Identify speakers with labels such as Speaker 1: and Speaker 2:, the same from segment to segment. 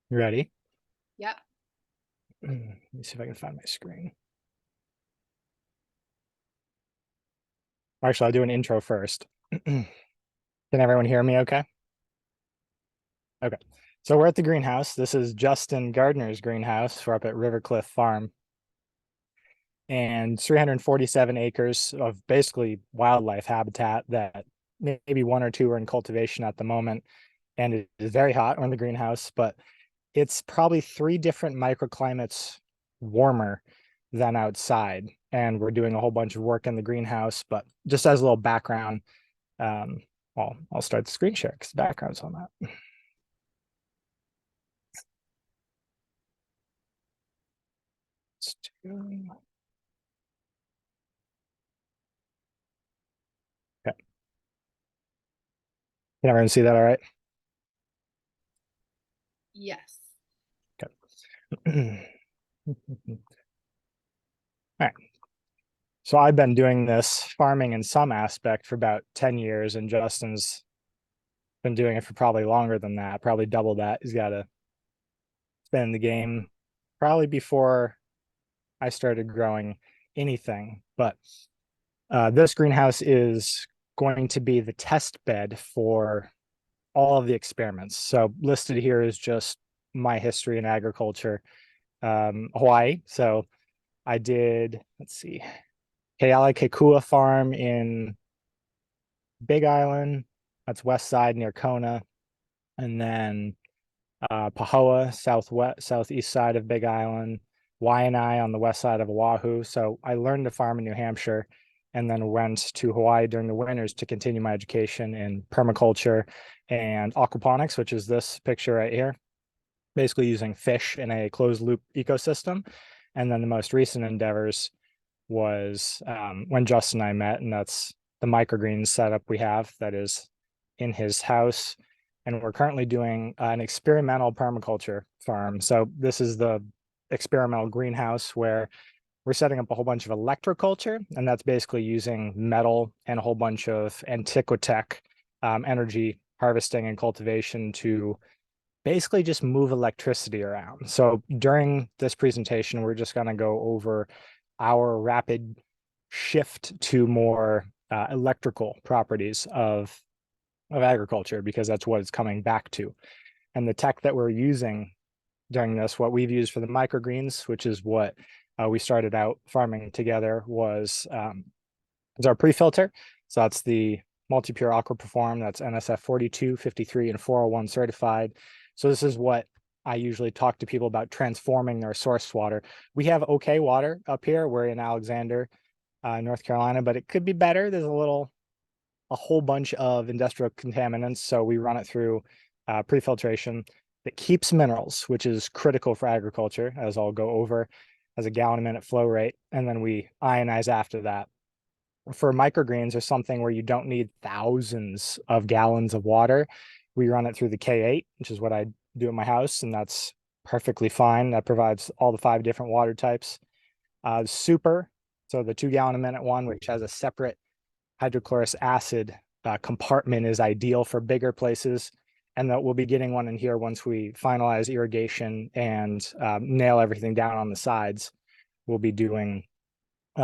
Speaker 1: You ready?
Speaker 2: Yep.
Speaker 1: Let me see if I can find my screen. Actually, I'll do an intro first. Can everyone hear me okay? Okay. So we're at the greenhouse. This is Justin Gardner's greenhouse. We're up at Rivercliff Farm, and 347 acres of basically wildlife habitat that maybe one or two are in cultivation at the moment. And it is very hot on the greenhouse, but it's probably three different microclimates warmer than outside. And we're doing a whole bunch of work in the greenhouse. But just as a little background, um, well, I'll start the screen share because the background's on that. Okay. Can everyone see that all right?
Speaker 2: Yes.
Speaker 1: Okay. All right. So I've been doing this farming in some aspect for about 10 years, and Justin's been doing it for probably longer than that, probably double that. He's got to been in the game probably before I started growing anything. But this greenhouse is going to be the test bed for all of the experiments. So listed here is just my history in agriculture. Hawaii. So I did, let's see, Keala Kekua Farm in Big Island. That's west side near Kona. And then Pahoa, southeast side of Big Island, Waianae on the west side of Oahu. So I learned to farm in New Hampshire and then went to Hawaii during the winters to continue my education in permaculture and aquaponics, which is this picture right here, basically using fish in a closed loop ecosystem. And then the most recent endeavors was when Justin and I met, and that's the microgreens setup we have that is in his house. And we're currently doing an experimental permaculture farm. So this is the experimental greenhouse where we're setting up a whole bunch of electroculture, and that's basically using metal and a whole bunch of antiquitech energy harvesting and cultivation to basically just move electricity around. So during this presentation, we're just going to go over our rapid shift to more electrical properties of agriculture because that's what it's coming back to. And the tech that we're using during this, what we've used for the microgreens, which is what we started out farming together, is our pre-filter. So that's the multi-pure aqua perform. That's NSF 42, 53, and 401 certified. So this is what I usually talk to people about transforming their source water. We have okay water up here. We're in Alexander, North Carolina, but it could be better. There's a whole bunch of industrial contaminants. So we run it through pre-filtration that keeps minerals, which is critical for agriculture, as I'll go over, as a gallon a minute flow rate. And then we ionize after that. For microgreens or something where you don't need thousands of gallons of water, we run it through the K8, which is what I do at my house, and that's perfectly fine. That provides all the five different water types. Super, so the 2 gallon a minute one, which has a separate hydrochloric acid compartment, is ideal for bigger places. And that we'll be getting one in here once we finalize irrigation and nail everything down on the sides. We'll be doing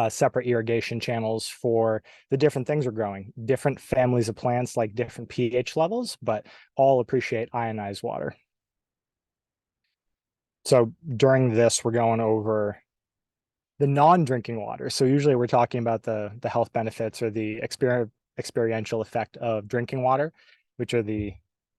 Speaker 1: separate irrigation channels for the different things we're growing. Different families of plants like different pH levels, but all appreciate ionized water. So during this, we're going over the non-drinking water. So usually we're talking about the health benefits or the experiential effect of drinking water, which are the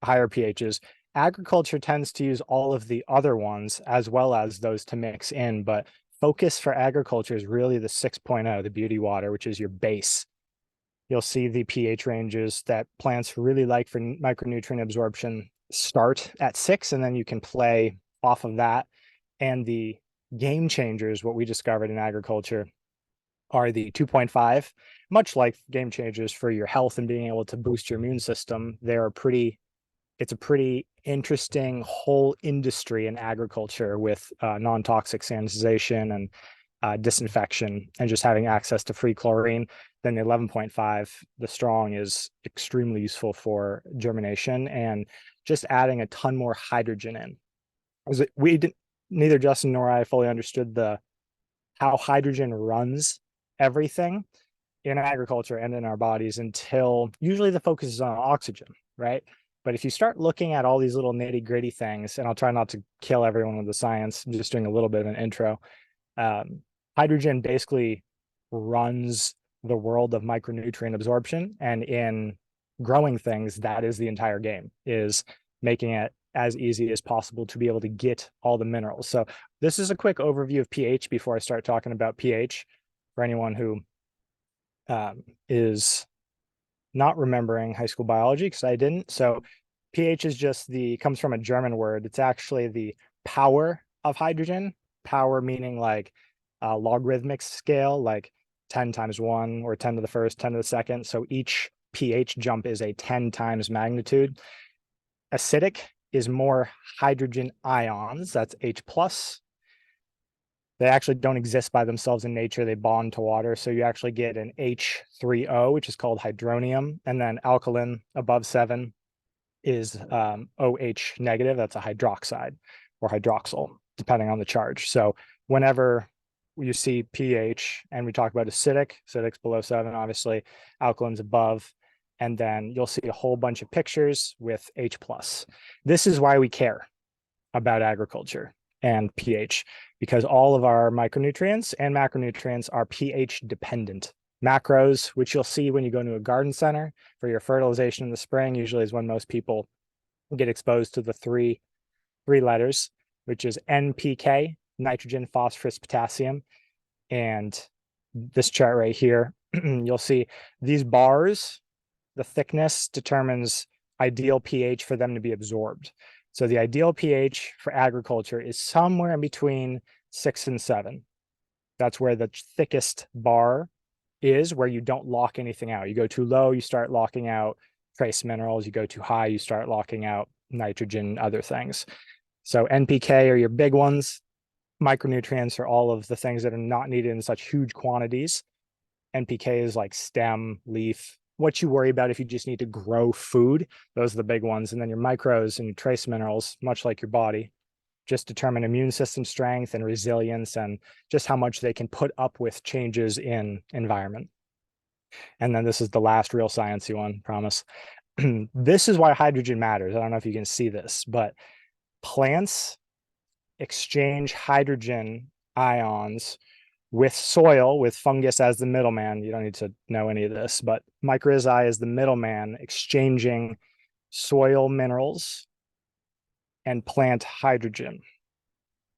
Speaker 1: higher pHs. Agriculture tends to use all of the other ones as well as those to mix in, but focus for agriculture is really the 6.0, the beauty water, which is your base. You'll see the pH ranges that plants really like for micronutrient absorption start at 6, and then you can play off of that. And the game changers, what we discovered in agriculture, are the 2.5, much like game changers for your health and being able to boost your immune system. It's a pretty interesting whole industry in agriculture with non-toxic sanitization and disinfection and just having access to free chlorine. Then the 11.5, the strong, is extremely useful for germination and just adding a ton more hydrogen in. We didn't, neither Justin nor I fully understood the how hydrogen runs everything in agriculture and in our bodies until usually the focus is on oxygen, right? But if you start looking at all these little nitty gritty things, and I'll try not to kill everyone with the science, I'm just doing a little bit of an intro. Um, Hydrogen basically runs the world of micronutrient absorption, and in growing things, that is the entire game, is making it as easy as possible to be able to get all the minerals. So this is a quick overview of pH before I start talking about pH for anyone who is not remembering high school biology, because I didn't. So pH is just comes from a German word. It's actually the power of hydrogen. Power meaning like a logarithmic scale, like 10 times 1 or 10 to the first, 10 to the second. So each pH jump is a 10 times magnitude. Acidic is more hydrogen ions. That's H plus. They actually don't exist by themselves in nature. They bond to water. So you actually get an H3O, which is called hydronium. And then alkaline above 7 is OH negative. That's a hydroxide or hydroxyl, depending on the charge. So whenever you see pH and we talk about acidic's below 7, obviously, alkaline's above. And then you'll see a whole bunch of pictures with H plus. This is why we care about agriculture and pH, because all of our micronutrients and macronutrients are pH dependent. Macros, which you'll see when you go to a garden center for your fertilization in the spring, usually is when most people get exposed to the three letters, which is NPK, nitrogen, phosphorus, potassium. And this chart right here, you'll see these bars, the thickness determines ideal pH for them to be absorbed. So the ideal pH for agriculture is somewhere in between 6 and 7. That's where the thickest bar is, where you don't lock anything out. You go too low, you start locking out trace minerals. You go too high, you start locking out nitrogen, other things. So NPK are your big ones. Micronutrients are all of the things that are not needed in such huge quantities. NPK is like stem, leaf, what you worry about if you just need to grow food. Those are the big ones. And then your micros and your trace minerals, much like your body, just determine immune system strength and resilience and just how much they can put up with changes in environment. And then this is the last real sciencey one, promise. This is why hydrogen matters. I don't know if you can see this, but plants exchange hydrogen ions with soil, with fungus as the middleman. You don't need to know any of this, but mycorrhizae is the middleman exchanging soil minerals and plant hydrogen.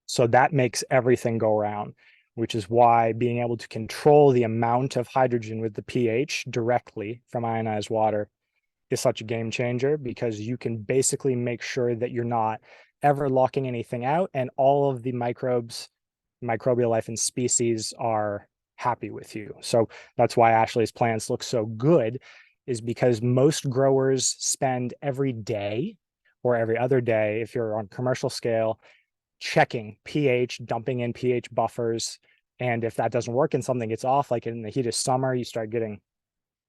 Speaker 1: So that makes everything go around, which is why being able to control the amount of hydrogen with the pH directly from ionized water is such a game changer, because you can basically make sure that you're not ever locking anything out, and all of the microbes, microbial life and species are happy with you. So that's why Ashley's plants look so good, is because most growers spend every day or every other day, if you're on commercial scale, checking pH, dumping in pH buffers. And if that doesn't work and something gets off, like in the heat of summer, you start getting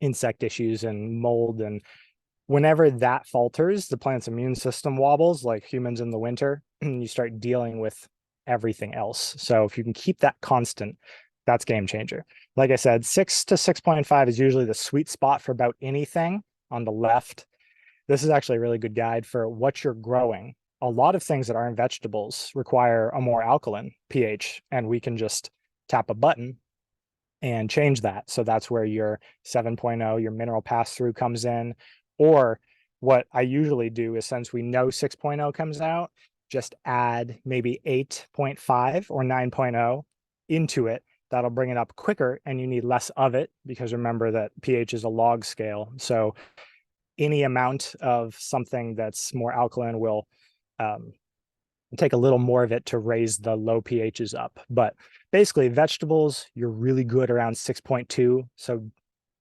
Speaker 1: insect issues and mold. And whenever that falters, the plant's immune system wobbles like humans in the winter, and you start dealing with everything else. So if you can keep that constant, that's game changer. Like I said, 6 to 6.5 is usually the sweet spot for about anything on the left. This is actually a really good guide for what you're growing. A lot of things that aren't vegetables require a more alkaline pH, and we can just tap a button and change that. So that's where your 7.0, your mineral pass through comes in. Or what I usually do is, since we know 6.0 comes out, just add maybe 8.5 or 9.0 into it. That'll bring it up quicker, and you need less of it, because remember that pH is a log scale. So any amount of something that's more alkaline will take a little more of it to raise the low pHs up. But basically, vegetables, you're really good around 6.2. So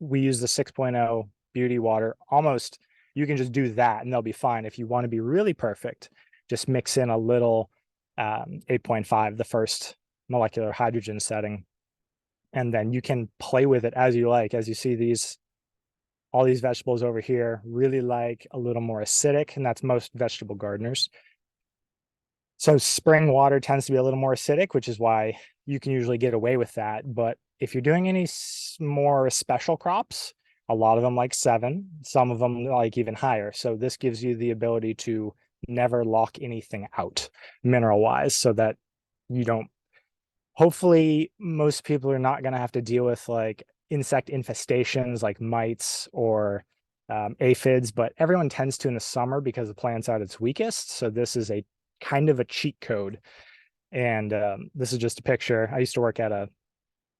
Speaker 1: we use the 6.0 beauty water. Almost, you can just do that and they'll be fine. If you want to be really perfect, just mix in a little 8.5, the first molecular hydrogen setting. And then you can play with it as you like. As you see all these vegetables over here really like a little more acidic, and that's most vegetable gardeners. So spring water tends to be a little more acidic, which is why you can usually get away with that. But if you're doing any more special crops, a lot of them like 7, some of them like even higher. So this gives you the ability to never lock anything out mineral wise, so that you don't, hopefully most people are not going to have to deal with like insect infestations like mites or aphids, but everyone tends to in the summer because the plant's at its weakest. So this is a kind of a cheat code. And this is just a picture. I used to work at a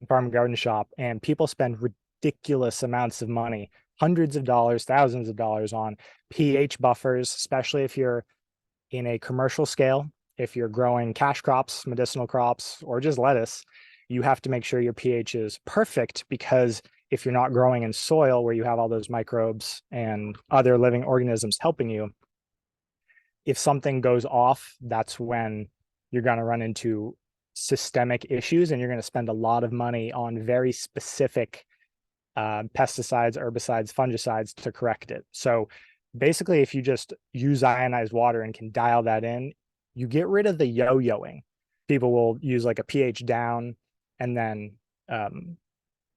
Speaker 1: farm and garden shop, and people spend ridiculous amounts of money, hundreds of dollars, thousands of dollars on pH buffers, especially if you're in a commercial scale. If you're growing cash crops, medicinal crops, or just lettuce, you have to make sure your pH is perfect, because if you're not growing in soil where you have all those microbes and other living organisms helping you, if something goes off, that's when you're going to run into systemic issues, and you're going to spend a lot of money on very specific pesticides, herbicides, fungicides to correct it. So basically, if you just use ionized water and can dial that in, you get rid of the yo-yoing. People will use like a pH down, and then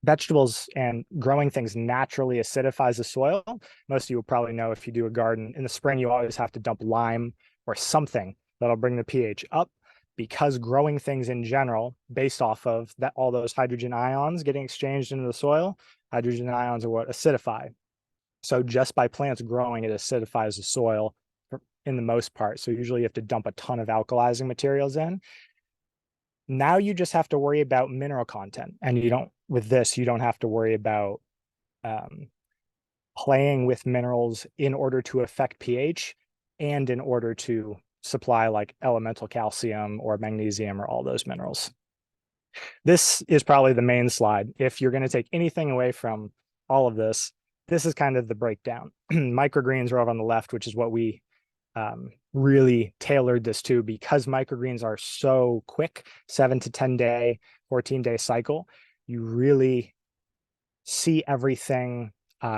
Speaker 1: vegetables and growing things naturally acidifies the soil. Most of you will probably know, if you do a garden in the spring, you always have to dump lime or something that'll bring the pH up, because growing things in general, based off of that, all those hydrogen ions getting exchanged into the soil, hydrogen ions are what acidify. So just by plants growing, it acidifies the soil in the most part. So usually you have to dump a ton of alkalizing materials in. Now you just have to worry about mineral content, and you don't, with this, you don't have to worry about playing with minerals in order to affect pH and in order to supply like elemental calcium or magnesium or all those minerals. This is probably the main slide. If you're going to take anything away from all of this, this is kind of the breakdown. Microgreens are over on the left, which is what we really tailored this to, because microgreens are so quick, 7 to 10 day, 14-day cycle. You really see everything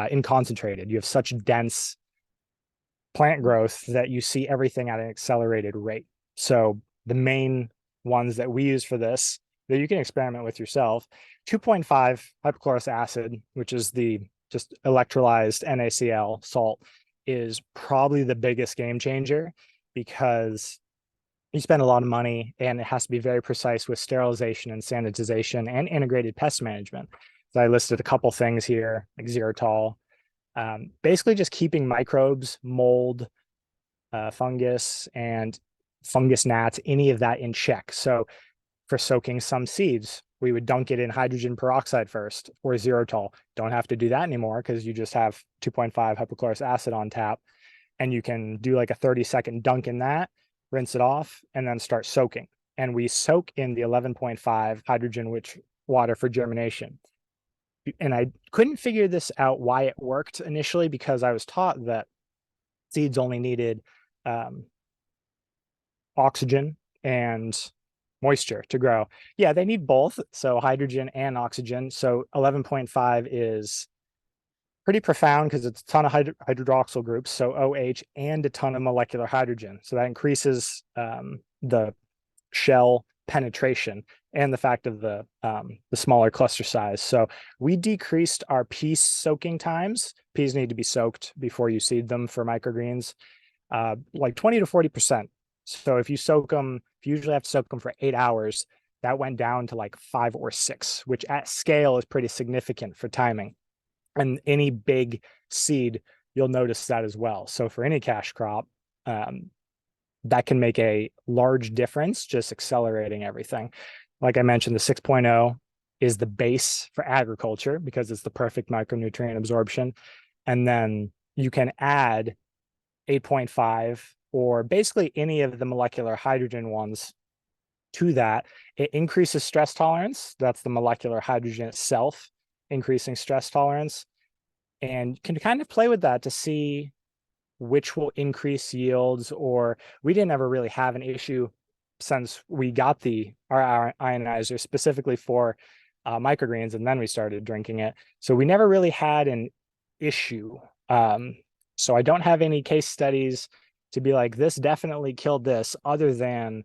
Speaker 1: in concentrated. You have such dense plant growth that you see everything at an accelerated rate. So the main ones that we use for this, that you can experiment with yourself, 2.5 hypochlorous acid, which is the just electrolyzed NaCl salt, is probably the biggest game changer, because you spend a lot of money and it has to be very precise with sterilization and sanitization and integrated pest management. So I listed a couple things here, like xylitol, basically just keeping microbes, mold, fungus, and fungus gnats, any of that in check. So for soaking some seeds, we would dunk it in hydrogen peroxide first, or xylitol. Don't have to do that anymore, because you just have 2.5 hypochlorous acid on tap, and you can do like a 30-second dunk in that, rinse it off, and then start soaking. And we soak in the 11.5 hydrogen-rich water for germination. And I couldn't figure this out why it worked initially, because I was taught that seeds only needed oxygen and moisture to grow. Yeah, they need both, so hydrogen and oxygen. So 11.5 is pretty profound, because it's a ton of hydroxyl groups, so OH, and a ton of molecular hydrogen. So that increases the shell penetration and the fact of the smaller cluster size. So we decreased our pea soaking times. Peas need to be soaked before you seed them for microgreens, like 20 to 40%. So if you soak them, if you usually have to soak them for 8 hours, that went down to like 5 or 6, which at scale is pretty significant for timing. And any big seed, you'll notice that as well. So for any cash crop, that can make a large difference, just accelerating everything. Like I mentioned, the 6.0 is the base for agriculture, because it's the perfect micronutrient absorption. And then you can add 8.5 or basically any of the molecular hydrogen ones to that. It increases stress tolerance. That's the molecular hydrogen itself increasing stress tolerance, and can kind of play with that to see which will increase yields. Or we didn't ever really have an issue since we got our ionizer specifically for microgreens, and then we started drinking it. So we never really had an issue. So I don't have any case studies to be like, this definitely killed this, other than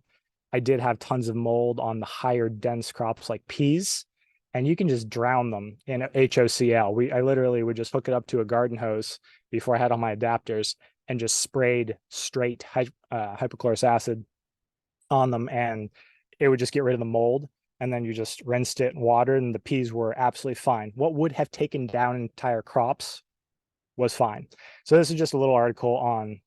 Speaker 1: I did have tons of mold on the higher dense crops like peas, and you can just drown them in HOCl. I literally would just hook it up to a garden hose before I had all my adapters and just sprayed straight hypochlorous acid on them, and it would just get rid of the mold. And then you just rinsed it in water, and the peas were absolutely fine. What would have taken down entire crops was fine. So this is just a little article on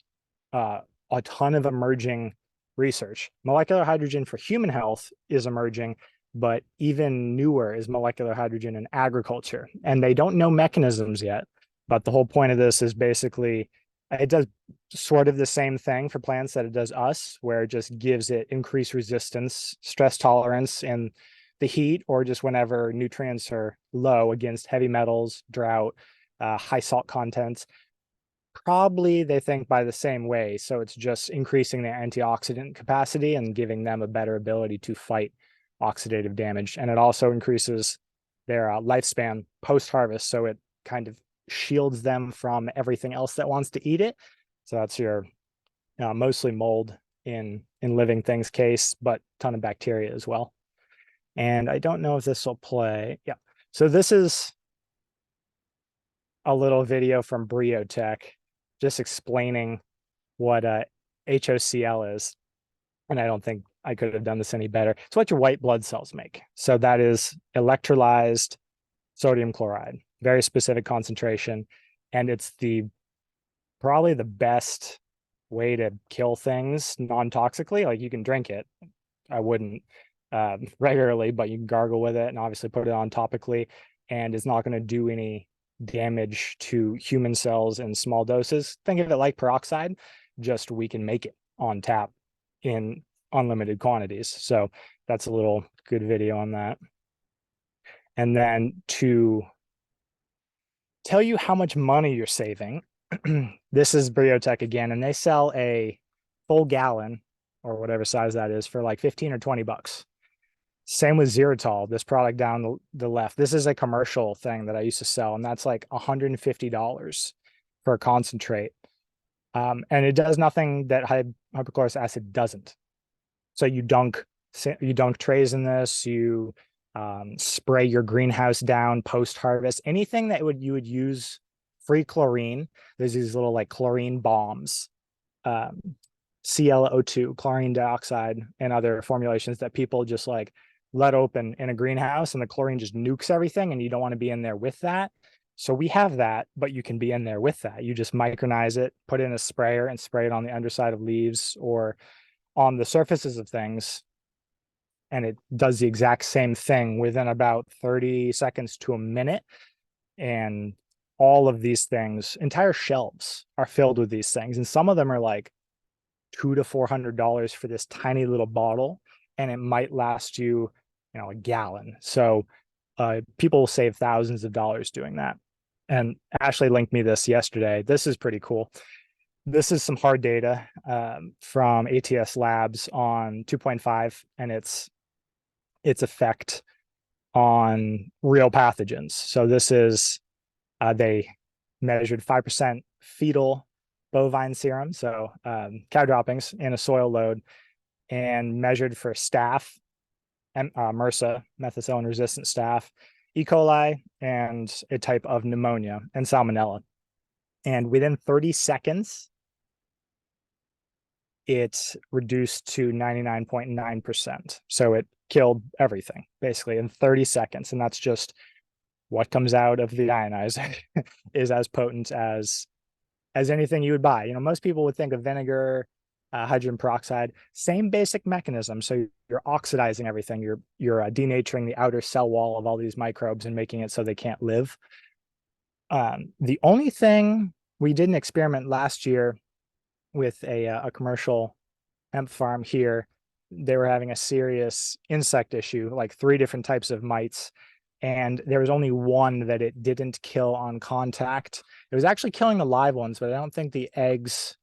Speaker 1: a ton of emerging research. Molecular hydrogen for human health is emerging, but even newer is molecular hydrogen in agriculture. And they don't know mechanisms yet. But the whole point of this is basically it does sort of the same thing for plants that it does us, where it just gives it increased resistance, stress tolerance in the heat, or just whenever nutrients are low against heavy metals, drought, high salt contents. Probably they think by the same way. So it's just increasing their antioxidant capacity and giving them a better ability to fight oxidative damage. And it also increases their lifespan post-harvest. So it kind of shields them from everything else that wants to eat it. So that's your mostly mold in living things case, but ton of bacteria as well. And I don't know if this will play. Yeah. So this is a little video from Briotech just explaining what HOCl is. And I don't think I could have done this any better. It's what your white blood cells make. So that is electrolyzed sodium chloride, very specific concentration. And it's probably the best way to kill things non-toxically. Like, you can drink it. I wouldn't regularly, but you can gargle with it and obviously put it on topically, and it's not going to do any damage to human cells in small doses. Think of it like peroxide, just we can make it on tap in unlimited quantities. So that's a little good video on that. And then to tell you how much money you're saving, this is Briotech again, and they sell a full gallon or whatever size that is for like 15 or 20 bucks. Same with Xeritol, this product down the left. This is a commercial thing that I used to sell, and that's like $150 for a concentrate. And it does nothing that hypochlorous acid doesn't. So you dunk trays in this, you spray your greenhouse down post-harvest, anything that you would use free chlorine. There's these little like chlorine bombs, ClO2, chlorine dioxide, and other formulations that people just like let open in a greenhouse, and the chlorine just nukes everything, and you don't want to be in there with that. So we have that, but you can be in there with that. You just micronize it, put it in a sprayer, and spray it on the underside of leaves or on the surfaces of things, and it does the exact same thing within about 30 seconds to a minute. And all of these things, entire shelves are filled with these things, and some of them are like $200 to $400 for this tiny little bottle, and it might last you, a gallon. So people save thousands of dollars doing that. And Ashley linked me this yesterday. This is pretty cool. This is some hard data from ATS Labs on 2.5 and its effect on real pathogens. So this is, they measured 5% fetal bovine serum, so cow droppings in a soil load, and measured for staph, and MRSA, methicillin-resistant staph, E. coli, and a type of pneumonia, and salmonella. And within 30 seconds, it reduced to 99.9%. So it killed everything, basically, in 30 seconds. And that's just what comes out of the ionizer is as potent as anything you would buy. Most people would think of vinegar, hydrogen peroxide, same basic mechanism. So you're oxidizing everything. You're denaturing the outer cell wall of all these microbes and making it so they can't live. The only thing we did an experiment last year with a commercial hemp farm here, they were having a serious insect issue, like 3 different types of mites. And there was only one that it didn't kill on contact. It was actually killing the live ones, but I don't think the eggs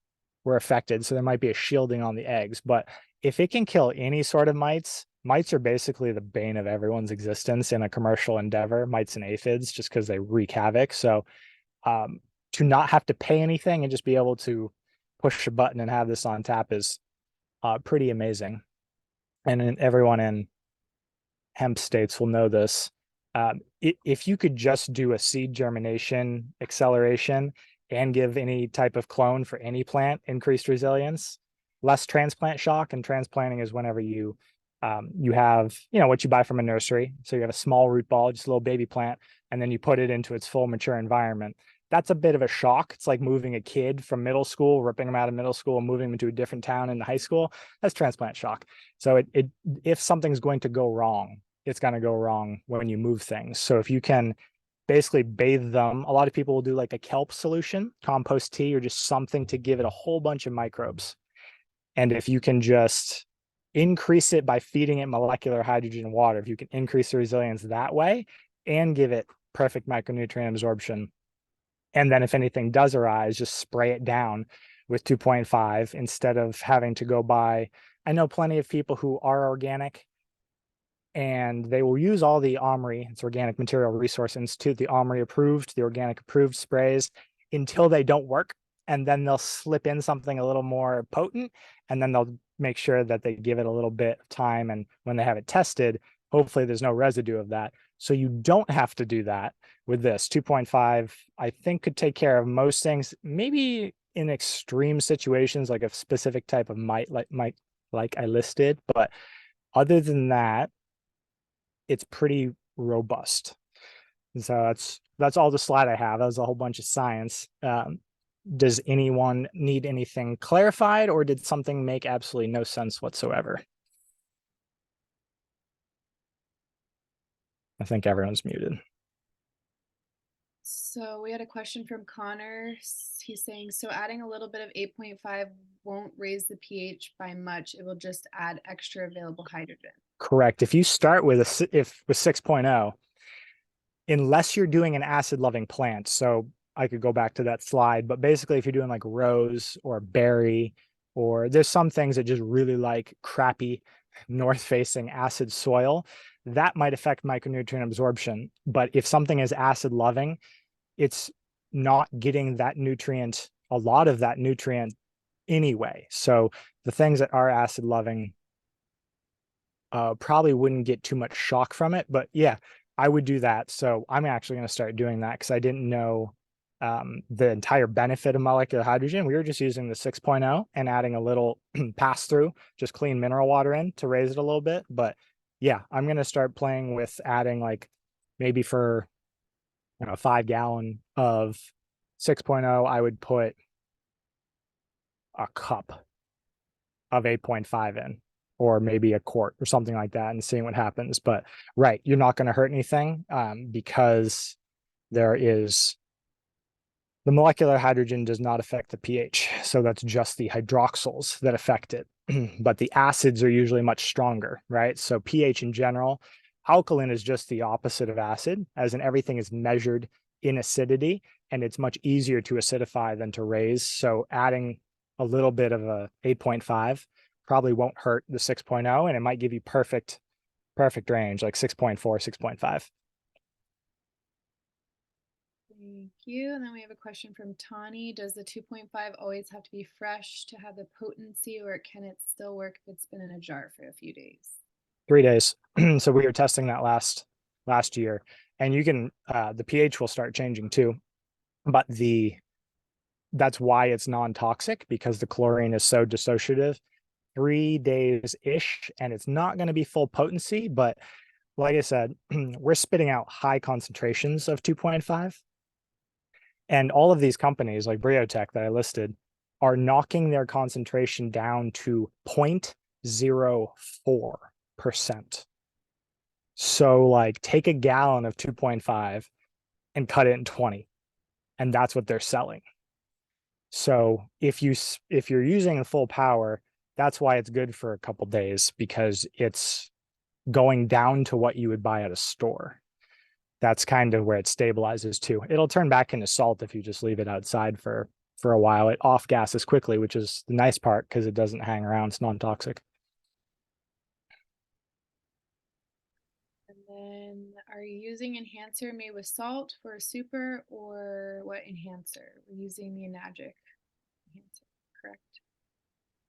Speaker 1: were affected. So there might be a shielding on the eggs. But if it can kill any sort of mites are basically the bane of everyone's existence in a commercial endeavor, mites and aphids, just because they wreak havoc. So to not have to pay anything and just be able to push a button and have this on tap is pretty amazing. And everyone in hemp states will know this. If you could just do a seed germination acceleration and give any type of clone for any plant increased resilience, less transplant shock. And transplanting is whenever you have, you know, what you buy from a nursery. So you have a small root ball, just a little baby plant, and then you put it into its full mature environment. That's a bit of a shock. It's like moving a kid from middle school, ripping them out of middle school and moving them to a different town in the high school. That's transplant shock. So if something's going to go wrong, it's going to go wrong when you move things. So if you can basically bathe them, a lot of people will do like a kelp solution, compost tea, or just something to give it a whole bunch of microbes. And if you can just increase it by feeding it molecular hydrogen and water, if you can increase the resilience that way and give it perfect micronutrient absorption, and then if anything does arise, just spray it down with 2.5 instead of having to go buy. I know plenty of people who are organic and they will use all the OMRI, it's Organic Material Resource Institute, the OMRI approved, the organic approved sprays until they don't work. And then they'll slip in something a little more potent, and then they'll make sure that they give it a little bit of time. And when they have it tested, hopefully there's no residue of that. So you don't have to do that with this. 2.5, I think, could take care of most things, maybe in extreme situations, like a specific type of mite, like I listed. But other than that, it's pretty robust. And so that's all the slide I have. That was a whole bunch of science. Does anyone need anything clarified, or did something make absolutely no sense whatsoever? I think everyone's muted.
Speaker 2: So we had a question from Connor. He's saying, so adding a little bit of 8.5 won't raise the pH by much. It will just add extra available hydrogen.
Speaker 1: Correct. If you start with with 6.0, unless you're doing an acid loving plant, so I could go back to that slide, but basically if you're doing like rose or berry, or there's some things that just really like crappy north facing acid soil, that might affect micronutrient absorption. But if something is acid loving, it's not getting that nutrient, a lot of that nutrient anyway. So the things that are acid loving probably wouldn't get too much shock from it. But yeah, I would do that. So I'm actually going to start doing that because I didn't know the entire benefit of molecular hydrogen. We were just using the 6.0 and adding a little pass through, just clean mineral water in to raise it a little bit. But yeah, I'm going to start playing with adding, like, maybe for 5 gallon of 6.0, I would put a cup of 8.5 in, or maybe a quart or something like that, and seeing what happens. But right, you're not going to hurt anything because there is the molecular hydrogen does not affect the pH. So that's just the hydroxyls that affect it. But the acids are usually much stronger, right? So pH in general, alkaline is just the opposite of acid, as in everything is measured in acidity, and it's much easier to acidify than to raise. So adding a little bit of a 8.5 probably won't hurt the 6.0, and it might give you perfect range, like 6.4, 6.5.
Speaker 2: Thank you. And then we have a question from Tani. Does the 2.5 always have to be fresh to have the potency, or can it still work if it's been in a jar for a few days?
Speaker 1: 3 days. So we were testing that last year, and you can the pH will start changing too, but that's why it's non-toxic, because the chlorine is so dissociative. 3 days ish, and it's not going to be full potency, but like I said, we're spitting out high concentrations of 2.5. And all of these companies like Briotech that I listed are knocking their concentration down to 0.04%. So like take a gallon of 2.5 and cut it in 20, and that's what they're selling. So if you're using full power, that's why it's good for a couple days, because it's going down to what you would buy at a store. That's kind of where it stabilizes too. It'll turn back into salt if you just leave it outside for a while. It off gases quickly, which is the nice part because it doesn't hang around. It's non-toxic.
Speaker 2: And then, are you using enhancer made with salt for a super, or what enhancer? We're using the Enagic enhancer. correct?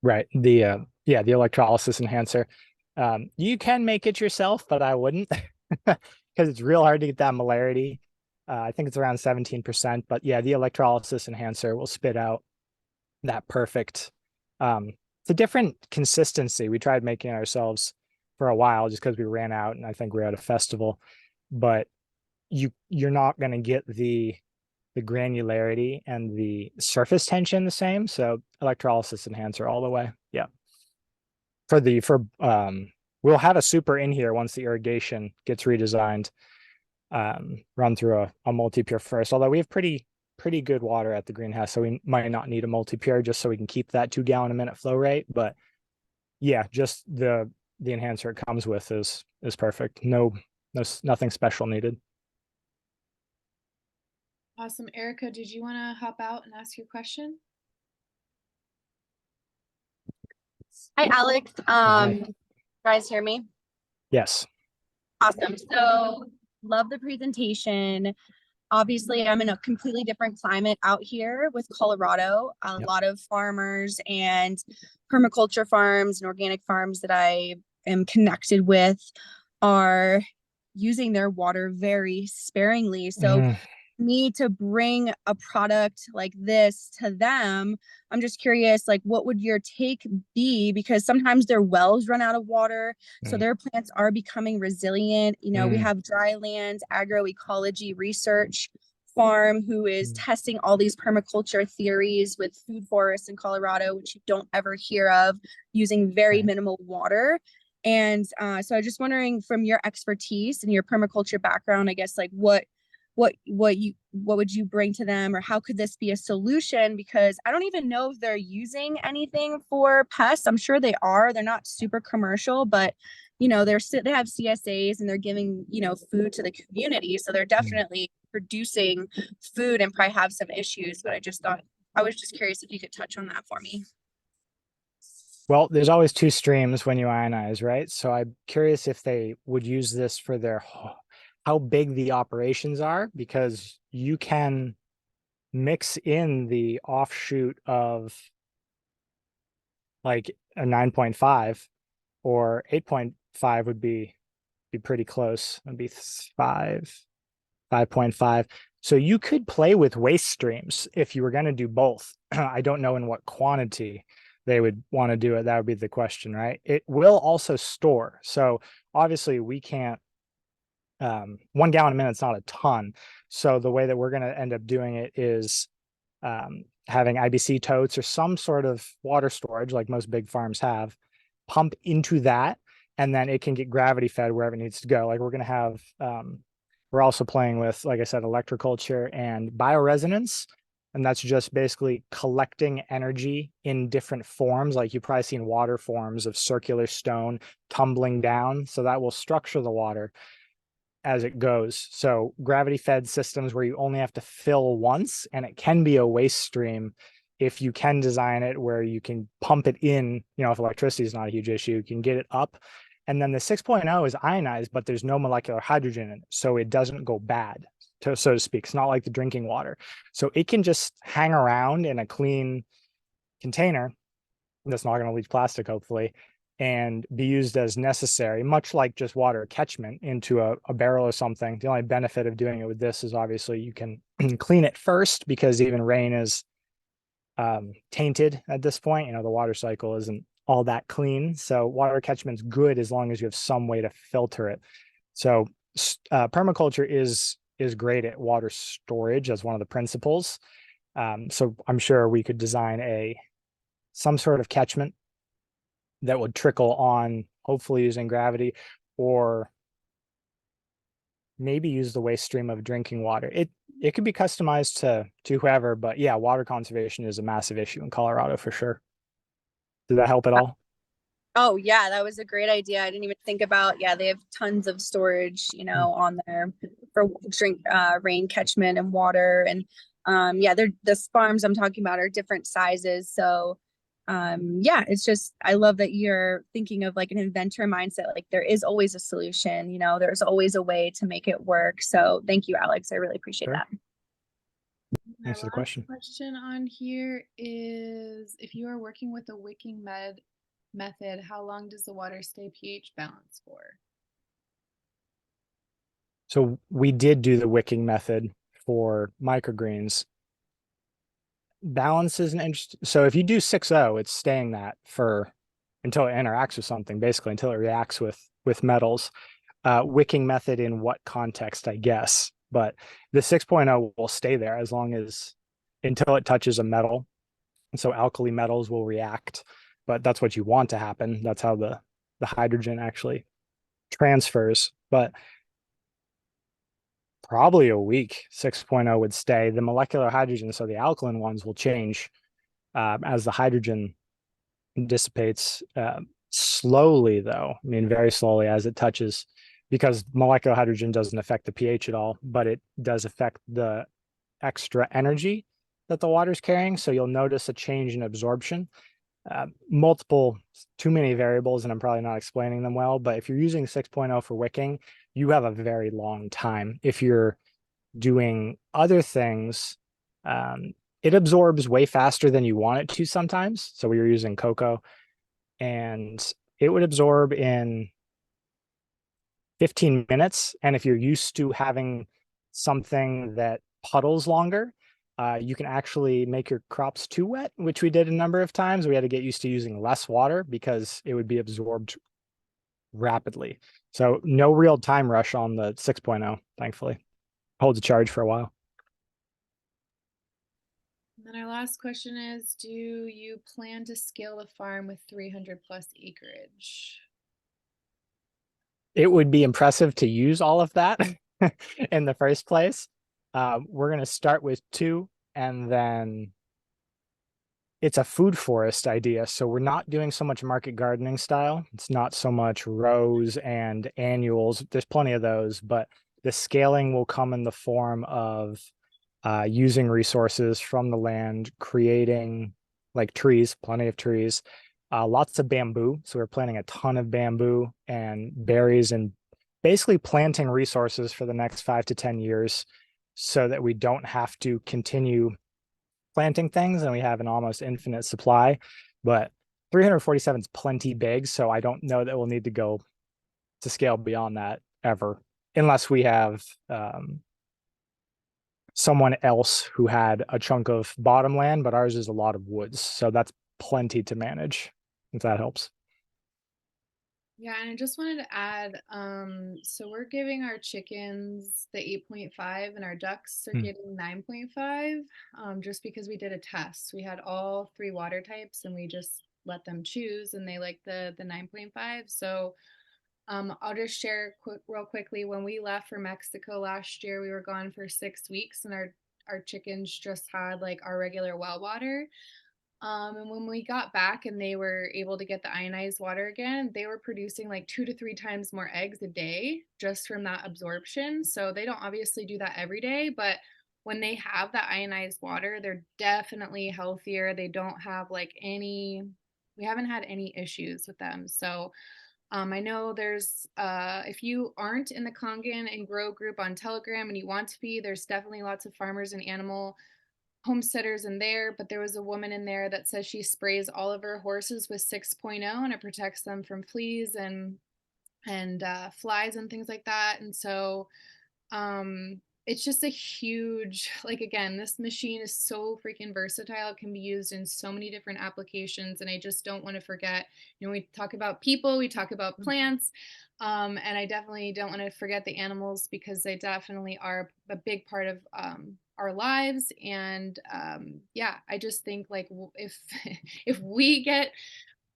Speaker 1: Right. The electrolysis enhancer. You can make it yourself, but I wouldn't because it's real hard to get that molarity. I think it's around 17%, but yeah, the electrolysis enhancer will spit out that perfect. It's a different consistency. We tried making it ourselves for a while just because we ran out, and I think we're at a festival, but you're not going to get the granularity and the surface tension the same. So electrolysis enhancer all the way. Yeah. We'll have a super in here once the irrigation gets redesigned, run through a multi-pure first, although we have pretty good water at the greenhouse, so we might not need a multi-pure just so we can keep that 2 gallon a minute flow rate. But yeah, just the enhancer it comes with is perfect. Nothing special needed.
Speaker 2: Awesome. Erica, did you want to hop out and ask your question?
Speaker 3: Hi, Alex.
Speaker 1: Hi.
Speaker 3: Guys, hear me?
Speaker 1: Yes.
Speaker 3: Awesome. So, love the presentation. Obviously, I'm in a completely different climate out here with Colorado. A
Speaker 1: Yep.
Speaker 3: lot of farmers and permaculture farms and organic farms that I am connected with are using their water very sparingly. So, me to bring a product like this to them, I'm just curious, like, what would your take be? Because sometimes their wells run out of water, so their plants are becoming resilient. We have Drylands Agroecology Research Farm who is testing all these permaculture theories with food forests in Colorado, which you don't ever hear of, using very minimal water. And so I'm just wondering, from your expertise and your permaculture background, I guess, like, what would you bring to them, or how could this be a solution? Because I don't even know if they're using anything for pests. I'm sure they are. They're not super commercial, but they have CSAs and they're giving food to the community, so they're definitely producing food and probably have some issues. But I was just curious if you could touch on that for me.
Speaker 1: Well, there's always two streams when you ionize, right? So I'm curious if they would use this for how big the operations are, because you can mix in the offshoot of like a 9.5 or 8.5 would be pretty close. It'd be 5.5. So you could play with waste streams if you were going to do both. I don't know in what quantity they would want to do it. That would be the question, right? It will also store. So obviously we can't 1 gallon a minute is not a ton. So the way that we're going to end up doing it is having IBC totes or some sort of water storage, like most big farms have, pump into that, and then it can get gravity fed wherever it needs to go. Like we're going to have, we're also playing with, like I said, electroculture and bioresonance. And that's just basically collecting energy in different forms. Like you've probably seen water forms of circular stone tumbling down. So that will structure the water as it goes. So gravity fed systems where you only have to fill once, and it can be a waste stream if you can design it where you can pump it in, if electricity is not a huge issue, you can get it up. And then the 6.0 is ionized, but there's no molecular hydrogen in it, so it doesn't go bad, so to speak. It's not like the drinking water. So it can just hang around in a clean container that's not going to leach plastic, hopefully, and be used as necessary, much like just water catchment into a barrel or something. The only benefit of doing it with this is obviously you can clean it first, because even rain is tainted at this point. The water cycle isn't all that clean. So water catchment's good as long as you have some way to filter it. So permaculture is great at water storage as one of the principles. So I'm sure we could design some sort of catchment that would trickle on, hopefully using gravity, or maybe use the waste stream of drinking water. It could be customized to whoever, but yeah, water conservation is a massive issue in Colorado for sure. Did that help at all?
Speaker 3: Oh yeah, that was a great idea. I didn't even think about, they have tons of storage, on there for rain catchment and water. And the farms I'm talking about are different sizes. So it's just, I love that you're thinking of like an inventor mindset. Like there is always a solution, there's always a way to make it work. So thank you, Alex. I really appreciate that.
Speaker 2: Our
Speaker 1: Answer the
Speaker 2: last
Speaker 1: question.
Speaker 2: question on here is, if you are working with a wicking method, how long does the water stay pH balanced for?
Speaker 1: So we did do the wicking method for microgreens. Balance is an interesting. So if you do 6-0, it's staying that for until it interacts with something, basically until it reacts with metals. Wicking method in what context, I guess, but the 6.0 will stay there as long as until it touches a metal. And so alkali metals will react, but that's what you want to happen. That's how the hydrogen actually transfers. But probably a week, 6.0 would stay. The molecular hydrogen, so the alkaline ones will change as the hydrogen dissipates slowly, though. I mean, very slowly as it touches, because molecular hydrogen doesn't affect the pH at all, but it does affect the extra energy that the water's carrying. So you'll notice a change in absorption. Too many variables, and I'm probably not explaining them well, but if you're using 6.0 for wicking, you have a very long time. If you're doing other things, it absorbs way faster than you want it to sometimes. So we were using cocoa, and it would absorb in 15 minutes. And if you're used to having something that puddles longer, you can actually make your crops too wet, which we did a number of times. We had to get used to using less water because it would be absorbed rapidly. So no real time rush on the 6.0, thankfully. Holds a charge for a while.
Speaker 2: And then our last question is, do you plan to scale the farm with 300 plus acreage?
Speaker 1: It would be impressive to use all of that in the first place. We're going to start with 2, and then it's a food forest idea. So we're not doing so much market gardening style. It's not so much rows and annuals. There's plenty of those, but the scaling will come in the form of using resources from the land, creating like trees, plenty of trees, lots of bamboo. So we're planting a ton of bamboo and berries, and basically planting resources for the next 5 to 10 years so that we don't have to continue planting things and we have an almost infinite supply. But 347 is plenty big, so I don't know that we'll need to go to scale beyond that ever, unless we have someone else who had a chunk of bottom land, but ours is a lot of woods, so that's plenty to manage, if that helps.
Speaker 2: Yeah, and I just wanted to add, so we're giving our chickens the 8.5 and our ducks are getting 9.5, just because we did a test. We had all 3 water types and we just let them choose, and they like the 9.5. So I'll just share real quickly. When we left for Mexico last year, we were gone for 6 weeks, and our chickens just had like our regular well water. And when we got back and they were able to get the ionized water again, they were producing like 2 to 3 times more eggs a day just from that absorption. So they don't obviously do that every day, but when they have that ionized water, they're definitely healthier. They don't have we haven't had any issues with them. So I know there's, if you aren't in the Kangen and Grow group on Telegram and you want to be, there's definitely lots of farmers and animal homesteaders in there, but there was a woman in there that says she sprays all of her horses with 6.0 and it protects them from fleas and flies and things like that. And so it's just a huge, like, again, this machine is so freaking versatile. It can be used in so many different applications, and I just don't want to forget, we talk about people, we talk about plants, and I definitely don't want to forget the animals, because they definitely are a big part of our lives. And yeah, I just think like if if we get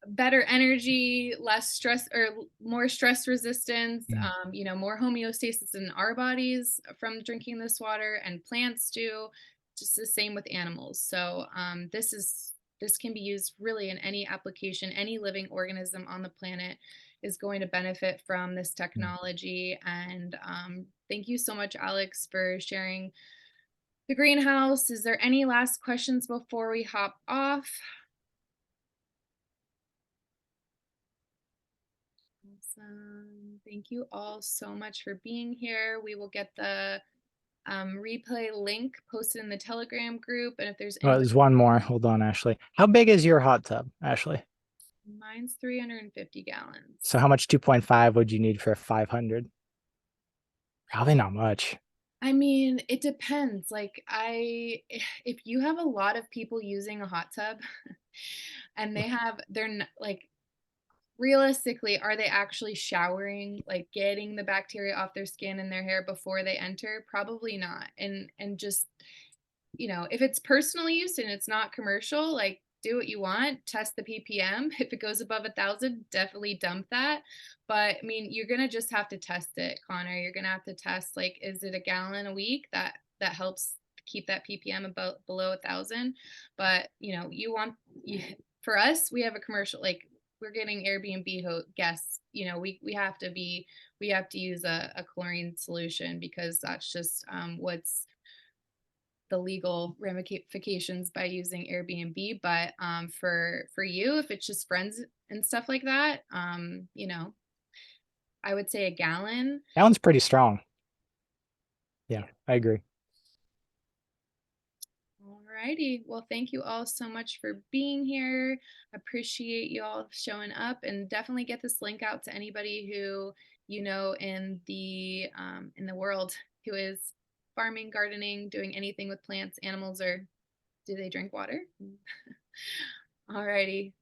Speaker 2: better energy, less stress, or more stress resistance, more homeostasis in our bodies from drinking this water, and plants do just the same with animals. So this can be used really in any application. Any living organism on the planet is going to benefit from this technology. And thank you so much, Alex, for sharing the greenhouse. Is there any last questions before we hop off? Awesome. Thank you all so much for being here. We will get the replay link posted in the Telegram group. And if there's
Speaker 1: Well, there's one more. Hold on, Ashley. How big is your hot tub, Ashley?
Speaker 2: mine's 350 gallons.
Speaker 1: So how much 2.5 would you need for 500? Probably not much.
Speaker 2: I mean, it depends. Like if you have a lot of people using a hot tub and like realistically, are they actually showering, like getting the bacteria off their skin and their hair before they enter? Probably not. And just, if it's personal use and it's not commercial, like do what you want, test the ppm. If it goes above 1,000, definitely dump that. But I mean, you're gonna just have to test it, Connor. You're gonna have to test, like, is it a gallon a week? That helps keep that ppm about below 1,000. But for us, we have a commercial, like we're getting Airbnb guests. We have to use a chlorine solution because that's just what's the legal ramifications by using Airbnb. But for you, if it's just friends and stuff like that, I would say a gallon.
Speaker 1: That one's pretty strong. Yeah, I agree.
Speaker 2: Alrighty. Well, thank you all so much for being here. Appreciate you all showing up, and definitely get this link out to anybody who in the world who is farming, gardening, doing anything with plants, animals, or do they drink water? Alrighty.